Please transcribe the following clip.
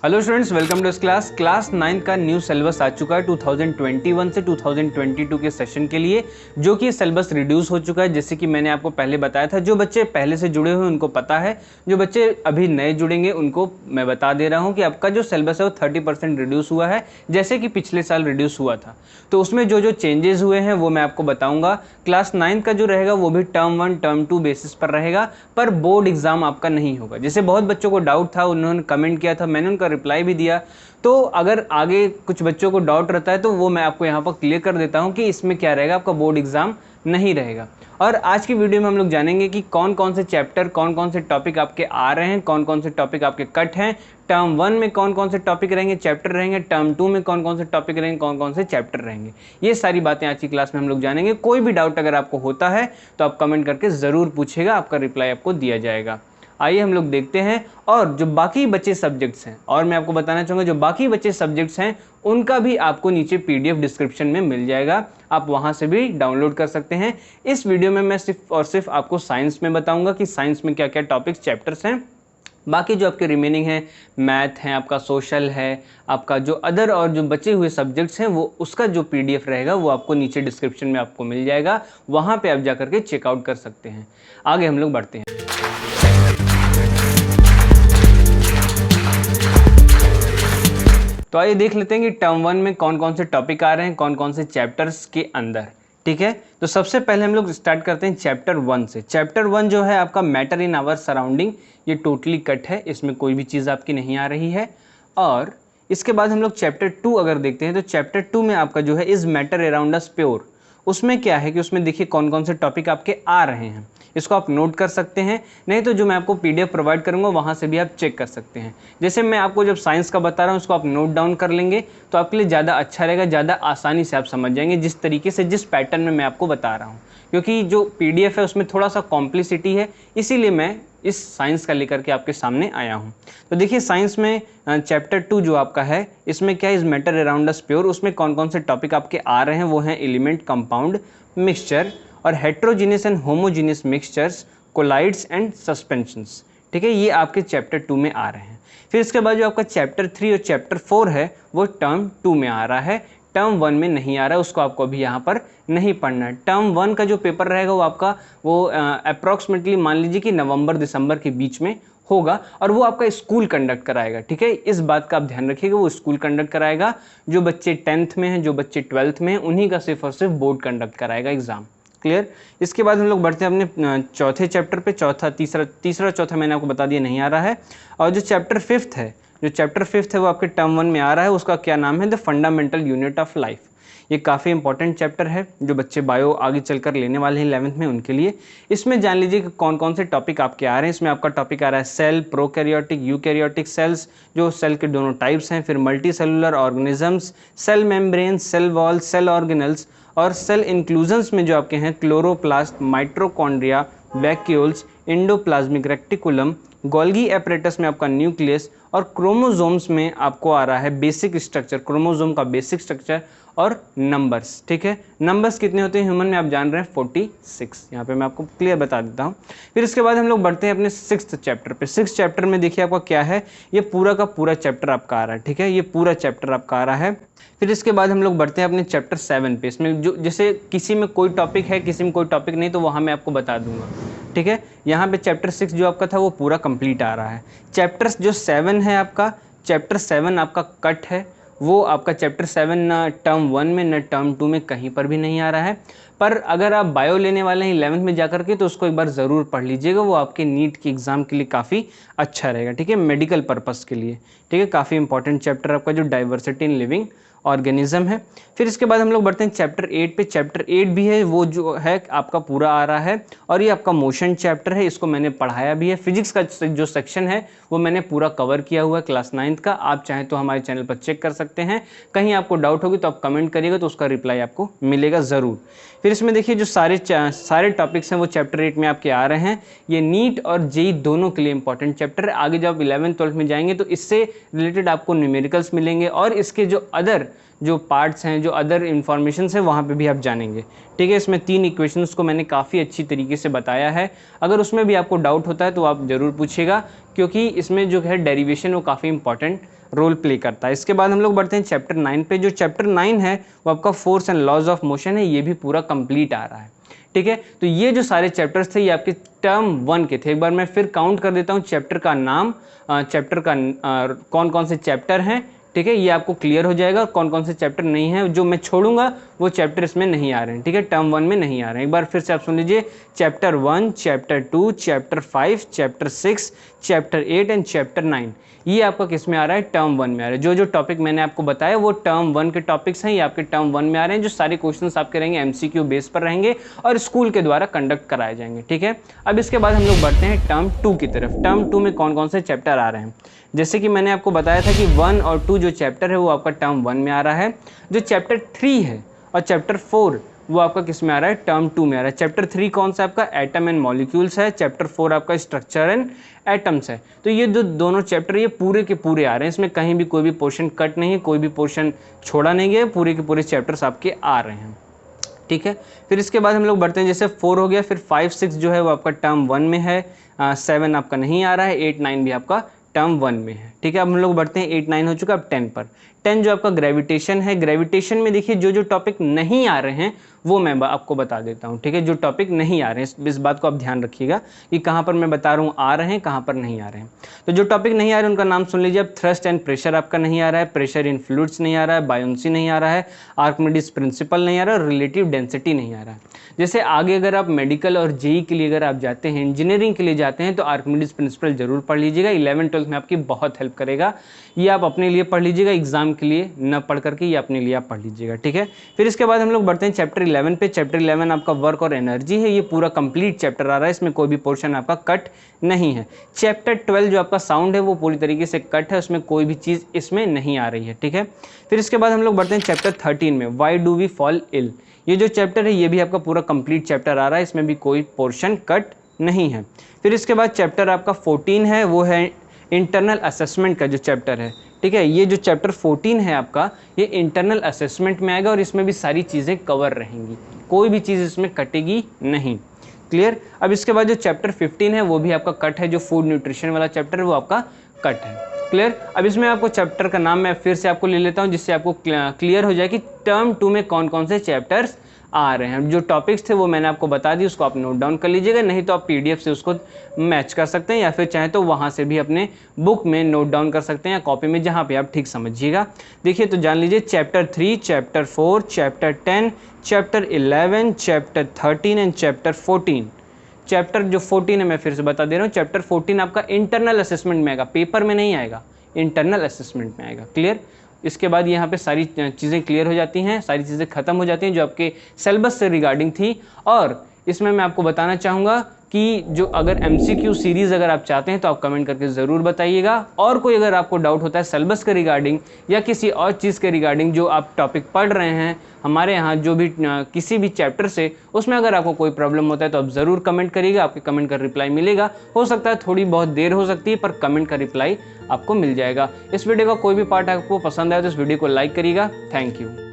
Hello students, welcome to class 9 का new syllabus आ चुका है 2021 से 2022 के सेशन के लिए, जो कि सिलेबस रिड्यूस हो चुका है। जैसे कि मैंने आपको पहले बताया था, जो बच्चे पहले से जुड़े हुए उनको पता है, जो बच्चे अभी नए जुड़ेंगे उनको मैं बता दे रहा हूं कि आपका जो सिलेबस है वो 30% रिड्यूस हुआ है, जैसे कि पिछले साल रिड्यूस हुआ था। तो उसमें जो जो चेंजेस हुए हैं वो मैं आपको बताऊँगा। क्लास 9 का जो रहेगा वो भी टर्म 1 टर्म 2 बेसिस पर रहेगा, पर बोर्ड एग्जाम आपका नहीं होगा। जैसे बहुत बच्चों को डाउट था, उन्होंने कमेंट किया था, मैंने उनका रिप्लाई भी दिया। तो अगर आगे कुछ बच्चों को डाउट रहता है तो वो मैं आपको यहाँ पर क्लियर कर देता हूँ कि इसमें क्या रहेगा, आपका बोर्ड एग्जाम नहीं रहेगा। और आज की वीडियो में हम लोग जानेंगे कि कौन कौन से चैप्टर, कौन कौन से टॉपिक आपके आ रहे हैं, कौन कौन से टॉपिक आपके कट हैं, टर्म 1 में कौन कौन से टॉपिक रहेंगे, चैप्टर रहेंगे, टर्म 2 में कौन कौन से टॉपिक रहेंगे, कौन कौन से चैप्टर रहेंगे। ये सारी बातें आज की क्लास में हम लोग जानेंगे। कोई भी डाउट अगर आपको होता है तो आप कमेंट करके ज़रूर पूछेगा, आपका रिप्लाई आपको दिया जाएगा। आइए हम लोग देखते हैं। और जो बाकी बचे सब्जेक्ट्स हैं, और मैं आपको बताना चाहूँगा जो बाकी बचे सब्जेक्ट्स हैं उनका भी आपको नीचे PDF डिस्क्रिप्शन में मिल जाएगा, आप वहाँ से भी डाउनलोड कर सकते हैं। इस वीडियो में मैं सिर्फ और सिर्फ आपको साइंस में बताऊँगा कि साइंस में क्या क्या टॉपिक्स, चैप्टर्स हैं। बाकी जो आपके रिमेनिंग है, मैथ है, आपका सोशल है, आपका जो अदर और जो बचे हुए सब्जेक्ट्स हैं, वो उसका जो PDF रहेगा वो आपको नीचे डिस्क्रिप्शन में आपको मिल जाएगा, वहाँ पे आप जा करके चेकआउट कर सकते हैं। आगे हम लोग बढ़ते हैं। तो आइए देख लेते हैं कि टर्म 1 में कौन कौन से टॉपिक आ रहे हैं, कौन कौन से चैप्टर्स के अंदर। ठीक है, तो सबसे पहले हम लोग स्टार्ट करते हैं चैप्टर 1 से। चैप्टर 1 जो है आपका मैटर इन आवर सराउंडिंग, ये टोटली कट है, इसमें कोई भी चीज़ आपकी नहीं आ रही है। और इसके बाद हम लोग चैप्टर 2 अगर देखते हैं तो चैप्टर 2 में आपका जो है is matter around us pure, उसमें क्या है कि उसमें देखिए कौन कौन से टॉपिक आपके आ रहे हैं, इसको आप नोट कर सकते हैं। नहीं तो जो मैं आपको PDF प्रोवाइड करूंगा वहाँ से भी आप चेक कर सकते हैं। जैसे मैं आपको जब साइंस का बता रहा हूँ उसको आप नोट डाउन कर लेंगे तो आपके लिए ज़्यादा अच्छा रहेगा, ज़्यादा आसानी से आप समझ जाएंगे जिस तरीके से, जिस पैटर्न में मैं आपको बता रहा हूँ। क्योंकि जो PDF है उसमें थोड़ा सा कॉम्प्लिसिटी है, इसीलिए मैं इस साइंस का लेकर के आपके सामने आया हूँ। तो देखिए साइंस में चैप्टर 2 जो आपका है, इसमें क्या is matter around us pure, उसमें कौन कौन से टॉपिक आपके आ रहे हैं वो हैं एलिमेंट, कंपाउंड, मिक्सचर और heterogeneous and homogeneous mixtures, colloids and suspensions. ठीक है, ये आपके चैप्टर 2 में आ रहे हैं। फिर इसके बाद जो आपका चैप्टर 3 और चैप्टर 4 है वो टर्म 2 में आ रहा है, टर्म 1 में नहीं आ रहा है, उसको आपको अभी यहाँ पर नहीं पढ़ना है। टर्म 1 का जो पेपर रहेगा वो आपका वो अप्रॉक्सीमेटली मान लीजिए कि नवंबर दिसंबर के बीच में होगा, और वो आपका स्कूल कंडक्ट कराएगा। ठीक है, इस बात का आप ध्यान रखिएगा, वो स्कूल कंडक्ट कराएगा। जो बच्चे 10th में हैं, जो बच्चे 12th में हैं, उन्हीं का सिर्फ और सिर्फ बोर्ड कंडक्ट कराएगा एग्जाम। क्लियर। इसके बाद हम लोग बढ़ते हैं अपने चौथे चैप्टर पे। तीसरा चौथा मैंने आपको बता दिया नहीं आ रहा है। और जो चैप्टर 5th है, वो आपके टर्म 1 में आ रहा है, उसका क्या नाम है, the fundamental unit of life. ये काफ़ी इंपॉर्टेंट चैप्टर है, जो बच्चे बायो आगे चलकर लेने वाले हैं 11th में उनके लिए। इसमें जान लीजिए कि कौन कौन से टॉपिक आपके आ रहे हैं। इसमें आपका टॉपिक आ रहा है सेल, प्रोकैरियोटिक, यूकैरियोटिक सेल्स, जो सेल के दोनों टाइप्स हैं, फिर multicellular organisms, cell membrane, cell wall, cell organelles, और सेल इंक्लूजन्स में जो आपके हैं chloroplast, mitochondria, vacuoles, endoplasmic reticulum, Golgi apparatus में आपका न्यूक्लियस, और क्रोमोसोम्स में आपको आ रहा है बेसिक स्ट्रक्चर, क्रोमोसोम का बेसिक स्ट्रक्चर और नंबर्स। ठीक है, नंबर्स कितने होते हैं ह्यूमन में आप जान रहे हैं 46, यहाँ पे मैं आपको क्लियर बता देता हूँ। फिर इसके बाद हम लोग बढ़ते हैं अपने 6th चैप्टर पे। 6th चैप्टर में देखिए आपका क्या है, ये पूरा का पूरा चैप्टर आपका आ रहा है। ठीक है, ये पूरा चैप्टर आपका आ रहा है। फिर इसके बाद हम लोग बढ़ते हैं अपने चैप्टर 7 पे। इसमें जो जैसे किसी में कोई टॉपिक है, किसी में कोई टॉपिक नहीं, तो वहाँ मैं आपको बता दूंगा। ठीक है, यहाँ पे चैप्टर 6 जो आपका था वो पूरा कंप्लीट आ रहा है। चैप्टर्स जो 7 है आपका, चैप्टर 7 आपका कट है, वो आपका चैप्टर 7 ना टर्म 1 में ना टर्म 2 में कहीं पर भी नहीं आ रहा है। पर अगर आप बायो लेने वाले हैं 11th में जाकर के तो उसको एक बार ज़रूर पढ़ लीजिएगा, वो आपके नीट के एग्ज़ाम के लिए काफ़ी अच्छा रहेगा। ठीक है, मेडिकल पर्पज़ के लिए। ठीक है, काफ़ी इंपॉर्टेंट चैप्टर आपका जो डाइवर्सिटी इन लिविंग ऑर्गेनिज्म है। फिर इसके बाद हम लोग बढ़ते हैं चैप्टर 8 पे। चैप्टर 8 भी है, वो जो है आपका पूरा आ रहा है, और ये आपका मोशन चैप्टर है, इसको मैंने पढ़ाया भी है। फिजिक्स का जो सेक्शन है वो मैंने पूरा कवर किया हुआ है क्लास 9th का, आप चाहें तो हमारे चैनल पर चेक कर सकते हैं। कहीं आपको डाउट होगी तो आप कमेंट करिएगा, तो उसका रिप्लाई आपको मिलेगा ज़रूर। फिर इसमें देखिए जो सारे टॉपिक्स हैं वो चैप्टर 8 में आपके आ रहे हैं। ये नीट और जेई दोनों के लिए इंपॉर्टेंट चैप्टर है। आगे जब 11th 12th में जाएंगे तो इससे रिलेटेड आपको न्यूमेरिकल्स मिलेंगे, और इसके जो अदर जो पार्ट्स हैं, जो अदर इन्फॉर्मेशन है, वहाँ पे भी आप जानेंगे। ठीक है, इसमें 3 इक्वेशंस को मैंने काफ़ी अच्छी तरीके से बताया है। अगर उसमें भी आपको डाउट होता है तो आप ज़रूर पूछिएगा, क्योंकि इसमें जो है डेरिवेशन वो काफ़ी इंपॉर्टेंट रोल प्ले करता है। इसके बाद हम लोग बढ़ते हैं चैप्टर 9 पे। जो चैप्टर 9 है वो आपका force and laws of motion है, ये भी पूरा कंप्लीट आ रहा है। ठीक है, तो ये जो सारे चैप्टर्स थे ये आपके टर्म 1 के थे। एक बार मैं फिर काउंट कर देता हूँ चैप्टर का नाम, चैप्टर का कौन कौन से चैप्टर हैं। ठीक है, ये आपको क्लियर हो जाएगा कौन कौन से चैप्टर नहीं है। जो मैं छोड़ूंगा वो चैप्टर इसमें नहीं आ रहे हैं। ठीक है, टर्म 1 में नहीं आ रहे हैं। एक बार फिर से आप सुन लीजिए, chapter 1, chapter 2, chapter 5, chapter 6, chapter 8 and chapter 9, ये आपका किस में आ रहा है? टर्म 1 में आ रहा है। जो जो टॉपिक मैंने आपको बताया वो टर्म 1 के टॉपिक्स हैं, ये आपके टर्म 1 में आ रहे हैं। जो सारे क्वेश्चंस आपके रहेंगे MCQ बेस पर रहेंगे और स्कूल के द्वारा कंडक्ट कराए जाएंगे। ठीक है, अब इसके बाद हम लोग बढ़ते हैं टर्म 2 की तरफ। टर्म 2 में कौन कौन से चैप्टर आ रहे हैं? जैसे कि मैंने आपको बताया था कि 1 और 2 जो चैप्टर है वो आपका टर्म 1 में आ रहा है। जो चैप्टर 3 है और चैप्टर 4 वो आपका किस में आ रहा है? टर्म 2 में आ रहा है। चैप्टर 3 कौन सा आपका? एटम एंड मॉलिक्यूल्स है। चैप्टर 4 आपका स्ट्रक्चर एंड एटम्स है। तो ये जो दोनों चैप्टर ये पूरे के पूरे आ रहे हैं, इसमें कहीं भी कोई भी पोर्शन कट नहीं है, कोई भी पोर्शन छोड़ा नहीं गया, पूरे के पूरे चैप्टर्स आपके आ रहे हैं। ठीक है, फिर इसके बाद हम लोग बढ़ते हैं, जैसे 4 हो गया, फिर 5, 6 जो है वो आपका टर्म 1 में है, 7 आपका नहीं आ रहा है, 8, 9 भी आपका टर्म 1 में है। ठीक है, अब हम लोग बढ़ते हैं 8, 9 हो चुका, अब 10 पर। 10 जो आपका ग्रेविटेशन है, ग्रेविटेशन में देखिए जो जो टॉपिक नहीं आ रहे हैं वो मैं आपको बता देता हूँ। ठीक है, जो टॉपिक नहीं आ रहे हैं इस बात को आप ध्यान रखिएगा कि कहाँ पर मैं बता रहा हूँ आ रहे हैं, कहाँ पर नहीं आ रहे हैं। तो जो टॉपिक नहीं आ रहे हैं उनका नाम सुन लीजिए। अब थ्रस्ट एंड प्रेशर आपका नहीं आ रहा है, प्रेशर इन फ्लूइड्स नहीं आ रहा है, बायोन्सी नहीं आ रहा है, आर्किमिडीज प्रिंसिपल नहीं आ रहा है और रिलेटिव डेंसिटी नहीं आ रहा है। जैसे आगे अगर आप मेडिकल और जेई के लिए अगर आप जाते हैं, इंजीनियरिंग के लिए जाते हैं, तो आर्किमिडीज प्रिंसिपल जरूर पढ़ लीजिएगा। 11, 12 में आपकी बहुत हेल्प करेगा। ये आप अपने लिए पढ़ लीजिएगा, एग्जाम के लिए न पढ़ करके ये अपने लिए आप पढ़ लीजिएगा। ठीक है, फिर इसके बाद हम लोग बढ़ते हैं चैप्टर 11 पे। चैप्टर 11 आपका वर्क और एनर्जी है, ये पूरा कंप्लीट चैप्टर आ रहा है, इसमें कोई भी पोर्शन आपका कट नहीं है। चैप्टर 12 जो आपका साउंड है वो पूरी तरीके से कट है, उसमें कोई भी चीज़ इसमें नहीं आ रही है। ठीक है, फिर इसके बाद हम लोग बढ़ते हैं चैप्टर 13 में, why do we fall ill. ये जो चैप्टर है ये भी आपका पूरा कंप्लीट चैप्टर आ रहा है, इसमें भी कोई पोर्शन कट नहीं है। फिर इसके बाद चैप्टर आपका 14 है, वो है इंटरनल असेसमेंट का जो चैप्टर है। ठीक है, ये जो चैप्टर 14 है आपका, ये इंटरनल असेसमेंट में आएगा और इसमें भी सारी चीज़ें कवर रहेंगी, कोई भी चीज़ इसमें कटेगी नहीं। क्लियर। अब इसके बाद जो चैप्टर 15 है वो भी आपका कट है, जो फूड न्यूट्रिशन वाला चैप्टर है वो आपका कट है। क्लियर। अब इसमें आपको चैप्टर का नाम मैं फिर से आपको ले लेता हूँ जिससे आपको क्लियर हो जाए कि टर्म 2 में कौन कौन से चैप्टर्स आ रहे हैं। जो टॉपिक्स थे वो मैंने आपको बता दी, उसको आप नोट डाउन कर लीजिएगा, नहीं तो आप PDF से उसको मैच कर सकते हैं या फिर चाहे तो वहाँ से भी अपने बुक में नोट डाउन कर सकते हैं या कॉपी में, जहाँ पे आप ठीक समझिएगा। देखिए तो जान लीजिए chapter 3, chapter 4, chapter 10, chapter 11, chapter 13 and chapter 14। Chapter जो 14 है मैं फिर से बता दे रहा हूँ, चैप्टर 14 आपका इंटरनल असेसमेंट में आएगा, पेपर में नहीं आएगा, इंटरनल असेसमेंट में आएगा। क्लियर। इसके बाद यहाँ पे सारी चीज़ें क्लियर हो जाती हैं, सारी चीज़ें खत्म हो जाती हैं जो आपके सिलेबस से रिगार्डिंग थी। और इसमें मैं आपको बताना चाहूँगा कि जो अगर MCQ सीरीज़ अगर आप चाहते हैं तो आप कमेंट करके ज़रूर बताइएगा। और कोई अगर आपको डाउट होता है सिलेबस के रिगार्डिंग या किसी और चीज़ के रिगार्डिंग जो आप टॉपिक पढ़ रहे हैं हमारे यहाँ जो भी किसी भी चैप्टर से, उसमें अगर आपको कोई प्रॉब्लम होता है तो आप ज़रूर कमेंट करिएगा, आपके कमेंट का रिप्लाई मिलेगा। हो सकता है थोड़ी बहुत देर हो सकती है पर कमेंट का रिप्लाई आपको मिल जाएगा। इस वीडियो का कोई भी पार्ट आपको पसंद आए तो इस वीडियो को लाइक करिएगा। Thank you.